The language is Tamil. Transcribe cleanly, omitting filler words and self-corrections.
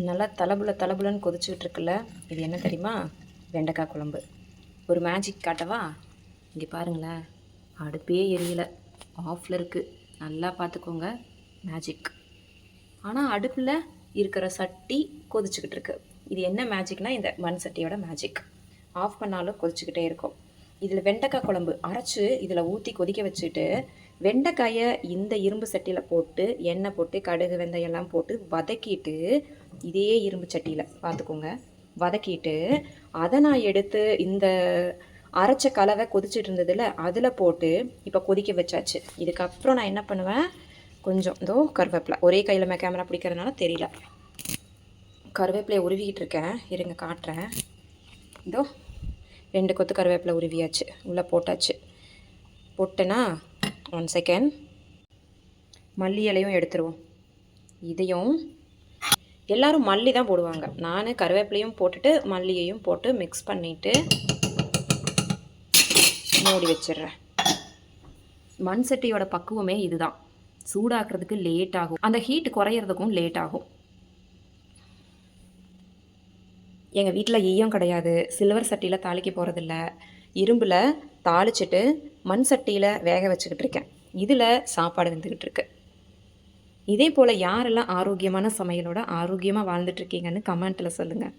நல்லா தலபுலன்னு கொதிச்சுக்கிட்டு இருக்குல்ல, இது என்ன தெரியுமா? வெண்டைக்காய் குழம்பு. ஒரு மேஜிக் காட்டவா? இங்கே பாருங்களேன், அடுப்பே எரியலை, ஆஃபில் இருக்குது. நல்லா பார்த்துக்கோங்க, மேஜிக். ஆனால் அடுப்பில் இருக்கிற சட்டி கொதிச்சுக்கிட்டு இருக்கு. இது என்ன மேஜிக்னால் இந்த மண் சட்டியோட மேஜிக். ஆஃப் பண்ணாலும் கொதிச்சுக்கிட்டே இருக்கும். இதில் வெண்டைக்காய் குழம்பு அரைச்சி இதில் ஊற்றி கொதிக்க வச்சுட்டு வெண்டைக்காயை இந்த இரும்பு சட்டியில் போட்டு எண்ணெய் போட்டு கடுகு வெந்தயம்லாம் போட்டு வதக்கிட்டு இதே இரும்பு சட்டியில் பார்த்துக்கோங்க வதக்கிட்டு அதை நான் எடுத்து இந்த அரைச்ச கலவை கொதிச்சுட்டு இருந்ததில் அதில் போட்டு இப்போ கொதிக்க வச்சாச்சு. இதுக்கப்புறம் நான் என்ன பண்ணுவேன், கொஞ்சம் இதோ கருவேப்பிலை, ஒரே கையில் கேமரா பிடிக்கிறதுனால தெரியல, கருவேப்பிலையை உருவிக்கிட்டு இருக்கேன், இருங்க காட்டுறேன். இதோ 2 கொத்து கருவேப்பிலை உருவியாச்சு, உள்ளே போட்டாச்சு. போட்டேன்னா 1 செகண்ட், மல்லி இலையும் எடுத்துருவோம். இதையும் எல்லோரும் மல்லி தான் போடுவாங்க, நான் கருவேப்பிலையும் போட்டுட்டு மல்லியையும் போட்டு மிக்ஸ் பண்ணிவிட்டு மூடி வச்சிடுறேன். மண் சட்டியோட பக்குவமே இதுதான். சூடாக்குறதுக்கு லேட் ஆகும், அந்த ஹீட் குறையிறதுக்கும் லேட் ஆகும். எங்கள் வீட்டில் ஈயம் கிடையாது, சில்வர் சட்டியில் தாளிக்க போகிறதில்ல, இரும்பில் தாளிச்சிட்டு மண் சட்டியில் வேக வச்சுக்கிட்டு இருக்கேன். இதில் சாப்பாடு வெந்துக்கிட்டு இருக்கு. இதே போல் யாரெல்லாம் ஆரோக்கியமான சமையலோட ஆரோக்கியமாக வாழ்ந்துட்டுருக்கீங்கன்னு கமெண்ட்டில் சொல்லுங்கள்.